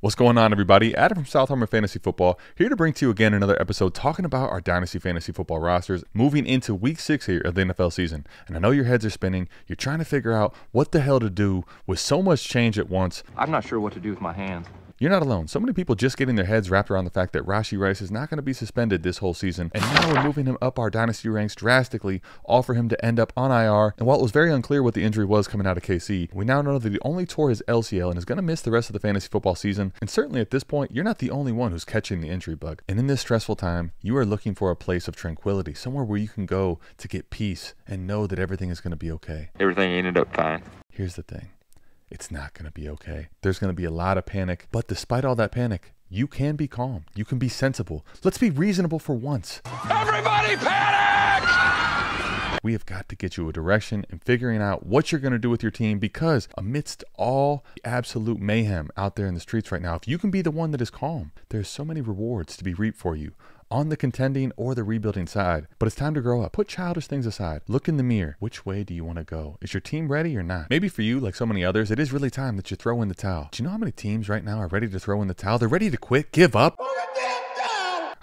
What's going on, everybody? Adam from South Harmon Fantasy Football here to bring to you again another episode talking about our Dynasty Fantasy Football rosters moving into week 6 here of the NFL season. And I know your heads are spinning. You're trying to figure out what the hell to do with so much change at once. I'm not sure what to do with my hands. You're not alone. So many people just getting their heads wrapped around the fact that Rashee Rice is not going to be suspended this whole season. And now we're moving him up our Dynasty ranks drastically, all for him to end up on IR. And while it was very unclear what the injury was coming out of KC, we now know that he only tore his LCL and is going to miss the rest of the fantasy football season. And certainly at this point, you're not the only one who's catching the injury bug. And in this stressful time, you are looking for a place of tranquility, somewhere where you can go to get peace and know that everything is going to be okay. Everything ended up fine. Here's the thing. It's not going to be okay. There's going to be a lot of panic, but despite all that panic, you can be calm. You can be sensible. Let's be reasonable for once. Everybody panic! We have got to get you a direction and figuring out what you're going to do with your team, because amidst all the absolute mayhem out there in the streets right now, if you can be the one that is calm, there's so many rewards to be reaped for you on the contending or the rebuilding side. But it's time to grow up. Put childish things aside. Look in the mirror. Which way do you want to go? Is your team ready or not? Maybe for you, like so many others, it is really time that you throw in the towel. Do you know how many teams right now are ready to throw in the towel? They're ready to quit, give up.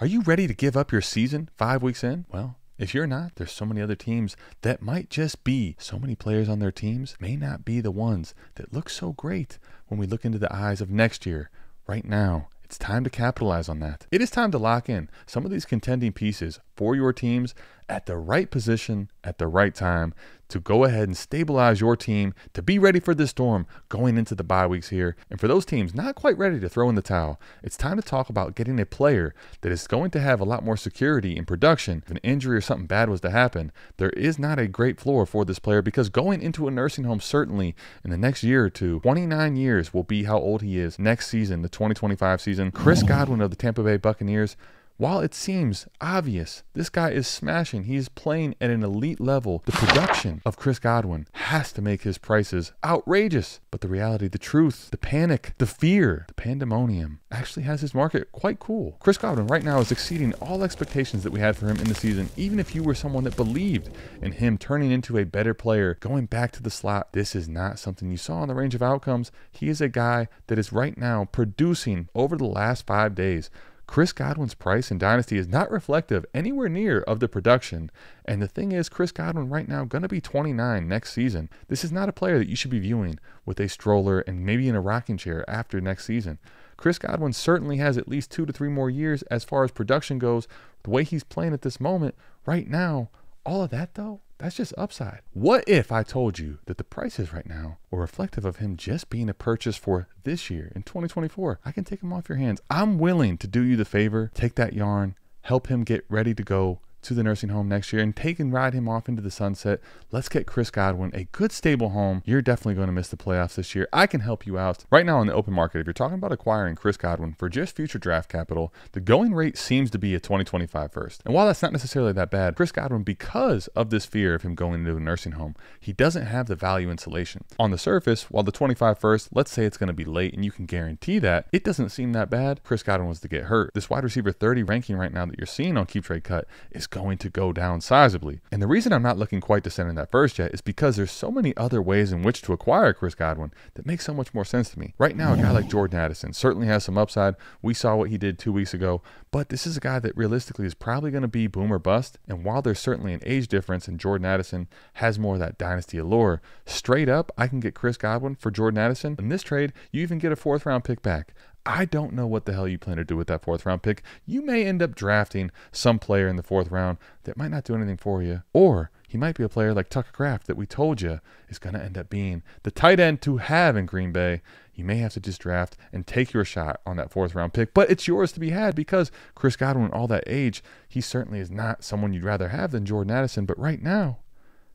Are you ready to give up your season 5 weeks in? Well, if you're not, there's so many other teams that might just be. So many players on their teams may not be the ones that look so great when we look into the eyes of next year. Right now, it's time to capitalize on that. It is time to lock in some of these contending pieces for your teams at the right position at the right time to go ahead and stabilize your team to be ready for this storm going into the bye weeks here. And for those teams not quite ready to throw in the towel, it's time to talk about getting a player that is going to have a lot more security in production. If an injury or something bad was to happen, there is not a great floor for this player, because going into a nursing home certainly in the next year or two, 29 years will be how old he is next season, the 2025 season. Chris Godwin of the Tampa Bay Buccaneers, while it seems obvious, this guy is smashing. He is playing at an elite level. The production of Chris Godwin has to make his prices outrageous. But the reality, the truth, the panic, the fear, the pandemonium actually has his market quite cool. Chris Godwin right now is exceeding all expectations that we had for him in the season. Even if you were someone that believed in him turning into a better player, going back to the slot, this is not something you saw in the range of outcomes. He is a guy that is right now producing over the last 5 days. Chris Godwin's price in Dynasty is not reflective anywhere near of the production. And the thing is, Chris Godwin right now going to be 29 next season. This is not a player that you should be viewing with a stroller and maybe in a rocking chair after next season. Chris Godwin certainly has at least 2 to 3 more years as far as production goes. The way he's playing at this moment right now, all of that though, that's just upside. What if I told you that the prices right now were reflective of him just being a purchase for this year in 2024? I can take him off your hands. I'm willing to do you the favor, take that yarn, help him get ready to go to the nursing home next year and take and ride him off into the sunset. Let's get Chris Godwin a good stable home. You're definitely going to miss the playoffs this year. I can help you out. Right now on the open market, if you're talking about acquiring Chris Godwin for just future draft capital, the going rate seems to be a 2025 first. And while that's not necessarily that bad, Chris Godwin, because of this fear of him going into a nursing home, he doesn't have the value insulation. On the surface, while the 25 first, let's say it's going to be late and you can guarantee that, it doesn't seem that bad. Chris Godwin was to get hurt. This wide receiver 30 ranking right now that you're seeing on Keep Trade Cut is going to go down sizably. And the reason I'm not looking quite to send in that first yet is because there's so many other ways in which to acquire Chris Godwin that makes so much more sense to me. Right now, a guy like Jordan Addison certainly has some upside. We saw what he did 2 weeks ago, but this is a guy that realistically is probably going to be boom or bust. And while there's certainly an age difference and Jordan Addison has more of that dynasty allure, straight up, I can get Chris Godwin for Jordan Addison. In this trade, you even get a 4th round pick back. I don't know what the hell you plan to do with that 4th round pick. You may end up drafting some player in the 4th round that might not do anything for you. Or he might be a player like Tucker Kraft that we told you is going to end up being the tight end to have in Green Bay. You may have to just draft and take your shot on that 4th round pick, but it's yours to be had because Chris Godwin, all that age, he certainly is not someone you'd rather have than Jordan Addison. But right now,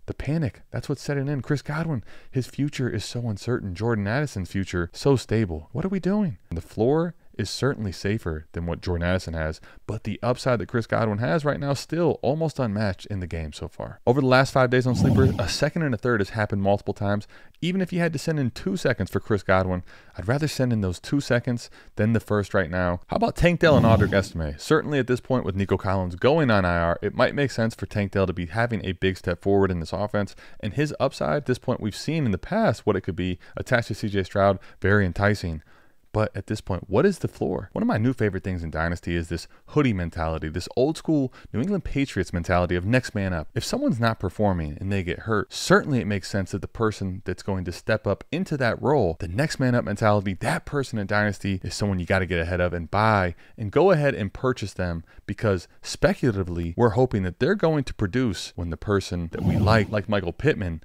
the panic, that's what's setting in. Chris Godwin, his future is so uncertain. Jordan Addison's future, so stable. What are we doing? The floor is certainly safer than what Jordan Addison has, but the upside that Chris Godwin has right now still almost unmatched in the game so far. Over the last 5 days on Sleeper, a 2nd and a 3rd has happened multiple times. Even if you had to send in 2 seconds for Chris Godwin, I'd rather send in those 2 seconds than the first right now. How about Tank Dell and Audric Estime? Certainly at this point with Nico Collins going on IR, it might make sense for Tank Dell to be having a big step forward in this offense, and his upside at this point we've seen in the past what it could be attached to CJ Stroud, very enticing. But at this point, what is the floor? One of my new favorite things in Dynasty is this hoodie mentality, this old school New England Patriots mentality of next man up. If someone's not performing and they get hurt, certainly it makes sense that the person that's going to step up into that role, the next man up mentality, that person in Dynasty is someone you got to get ahead of and buy and go ahead and purchase them, because speculatively, we're hoping that they're going to produce when the person that we like Michael Pittman,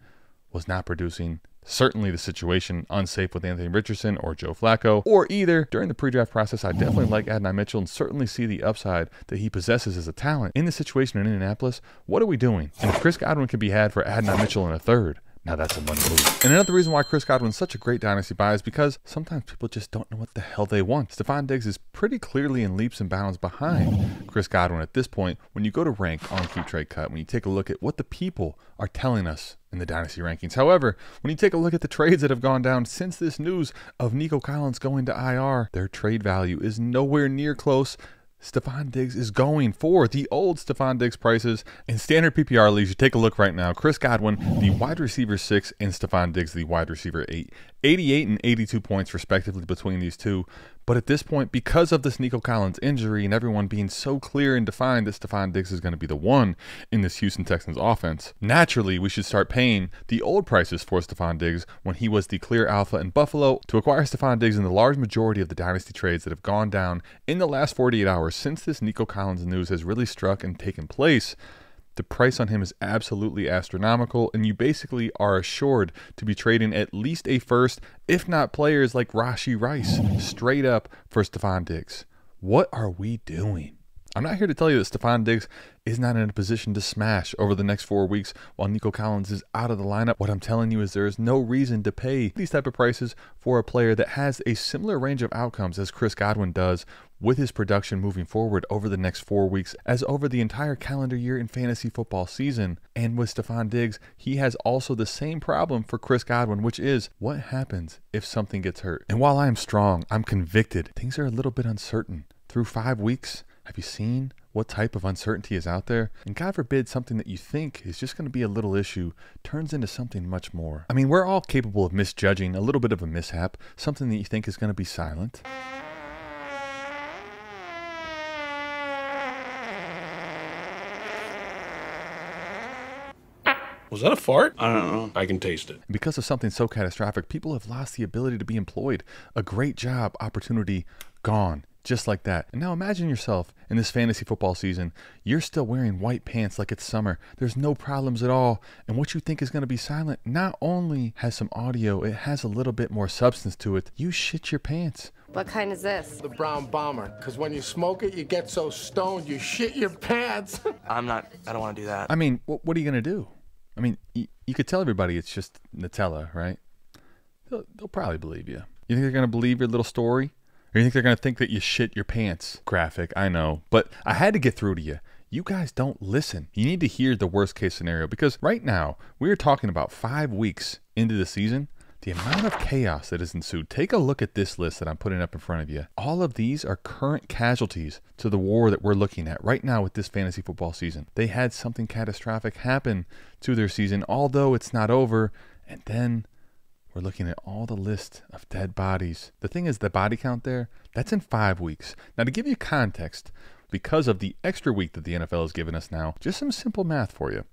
was not producing. Certainly the situation unsafe with Anthony Richardson or Joe Flacco, or either. During the pre-draft process, I definitely like Adonai Mitchell and certainly see the upside that he possesses as a talent. In the situation in Indianapolis, what are we doing? And if Chris Godwin can be had for Adonai Mitchell in a third, now that's a money move. And another reason why Chris Godwin's such a great dynasty buy is because sometimes people just don't know what the hell they want. Stefon Diggs is pretty clearly in leaps and bounds behind Chris Godwin at this point. When you go to rank on Keep Trade Cut, when you take a look at what the people are telling us in the dynasty rankings. However, when you take a look at the trades that have gone down since this news of Nico Collins going to IR, their trade value is nowhere near close. Stefon Diggs is going for the old Stefon Diggs prices. In standard PPR leagues, you take a look right now, Chris Godwin, the wide receiver 6, and Stefon Diggs, the wide receiver 8. 88 and 82 points respectively between these two. But at this point, because of this Nico Collins injury and everyone being so clear and defined that Stefon Diggs is going to be the one in this Houston Texans offense, naturally we should start paying the old prices for Stefon Diggs when he was the clear alpha in Buffalo. To acquire Stefon Diggs in the large majority of the dynasty trades that have gone down in the last 48 hours since this Nico Collins news has really struck and taken place, the price on him is absolutely astronomical, and you basically are assured to be trading at least a first, if not players like Rashee Rice, straight up for Stefon Diggs. What are we doing? I'm not here to tell you that Stefon Diggs is not in a position to smash over the next 4 weeks while Nico Collins is out of the lineup. What I'm telling you is there is no reason to pay these type of prices for a player that has a similar range of outcomes as Chris Godwin does with his production moving forward over the next 4 weeks as over the entire calendar year in fantasy football season. And with Stefon Diggs, he has also the same problem for Chris Godwin, which is what happens if something gets hurt. And while I am strong, I'm convicted. Things are a little bit uncertain. Through 5 weeks, have you seen what type of uncertainty is out there? And God forbid something that you think is just going to be a little issue turns into something much more. I mean, we're all capable of misjudging a little bit of a mishap, something that you think is going to be silent. Was that a fart? I don't know. I can taste it. Because of something so catastrophic, people have lost the ability to be employed. A great job opportunity gone. Just like that. And now imagine yourself in this fantasy football season. You're still wearing white pants like it's summer. There's no problems at all. And what you think is going to be silent not only has some audio, it has a little bit more substance to it. You shit your pants. What kind is this? The brown bomber. Because when you smoke it, you get so stoned, you shit your pants. I don't want to do that. I mean, what are you going to do? I mean, you could tell everybody it's just Nutella, right? They'll probably believe you. You think they're going to believe your little story? Or you think they're going to think that you shit your pants? Graphic, I know. But I had to get through to you. You guys don't listen. You need to hear the worst case scenario, because right now we are talking about 5 weeks into the season. The amount of chaos that has ensued. Take a look at this list that I'm putting up in front of you. All of these are current casualties to the war that we're looking at right now with this fantasy football season. They had something catastrophic happen to their season, although it's not over. And then we're looking at all the list of dead bodies. The thing is, the body count there, that's in 5 weeks. Now, to give you context, because of the extra week that the NFL has given us now, just some simple math for you.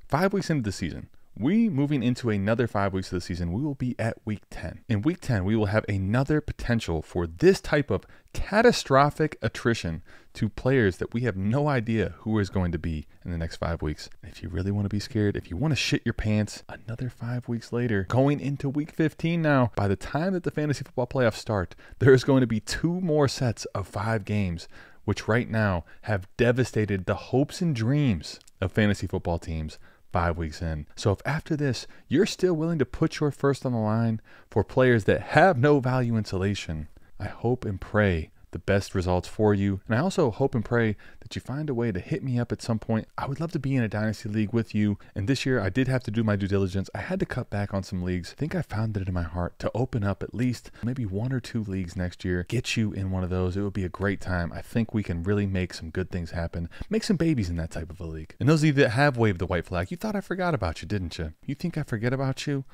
5 weeks into the season, we moving into another 5 weeks of the season, we will be at week 10. In week 10, we will have another potential for this type of catastrophic attrition to players that we have no idea who is going to be in the next 5 weeks. And if you really want to be scared, if you want to shit your pants, another 5 weeks later, going into week 15 now, by the time that the fantasy football playoffs start, there is going to be 2 more sets of 5 games, which right now have devastated the hopes and dreams of fantasy football teams 5 weeks in. So if after this, you're still willing to put your first on the line for players that have no value insulation, I hope and pray the best results for you. And I also hope and pray that you find a way to hit me up at some point. I would love to be in a dynasty league with you. And this year I did have to do my due diligence. I had to cut back on some leagues. I think I found it in my heart to open up at least maybe 1 or 2 leagues next year. Get you in one of those. It would be a great time. I think we can really make some good things happen. Make some babies in that type of a league. And those of you that have waved the white flag, you thought I forgot about you, didn't you? You think I forget about you?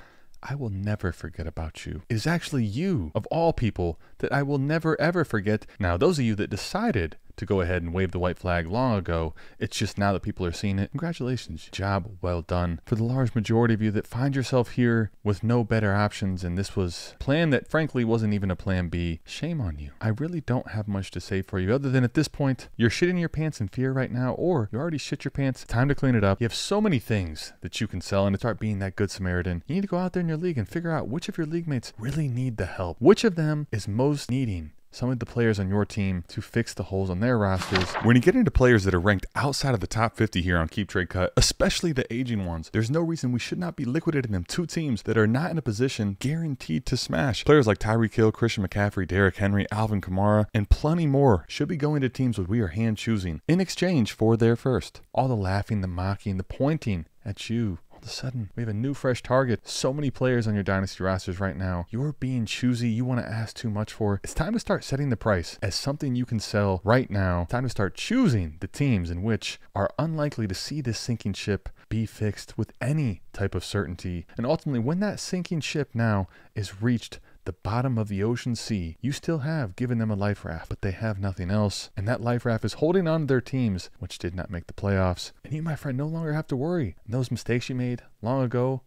I will never forget about you. It is actually you, of all people, that I will never ever forget. Now, those of you that decided to go ahead and wave the white flag long ago, it's just now that people are seeing it. Congratulations, job well done. For the large majority of you that find yourself here with no better options, and this was a plan that frankly wasn't even a plan B, shame on you. I really don't have much to say for you other than at this point, you're shitting your pants in fear right now, or you already shit your pants. Time to clean it up. You have so many things that you can sell and to start being that good Samaritan. You need to go out there in your league and figure out which of your league mates really need the help. Which of them is most needing some of the players on your team to fix the holes on their rosters. When you get into players that are ranked outside of the top 50 here on Keep Trade Cut, especially the aging ones, there's no reason we should not be liquidating them 2 teams that are not in a position guaranteed to smash. Players like Tyreek Hill, Christian McCaffrey, Derrick Henry, Alvin Kamara, and plenty more should be going to teams that we are hand choosing in exchange for their first. All the laughing, the mocking, the pointing at you. All of a sudden, we have a new fresh target. So many players on your Dynasty rosters right now. You're being choosy. You want to ask too much for. It's time to start setting the price as something you can sell right now. Time to start choosing the teams in which are unlikely to see this sinking ship be fixed with any type of certainty. And ultimately, when that sinking ship now is reached the bottom of the ocean sea, you still have given them a life raft, but they have nothing else. And that life raft is holding on to their teams, which did not make the playoffs. And you, my friend, no longer have to worry. And those mistakes you made long ago,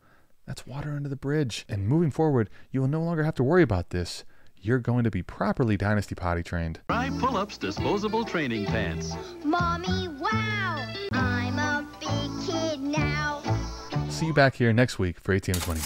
that's water under the bridge. And moving forward, you will no longer have to worry about this. You're going to be properly Dynasty potty trained. Try Pull-Ups disposable training pants. Mommy, wow! I'm a big kid now. See you back here next week for ATM's Money.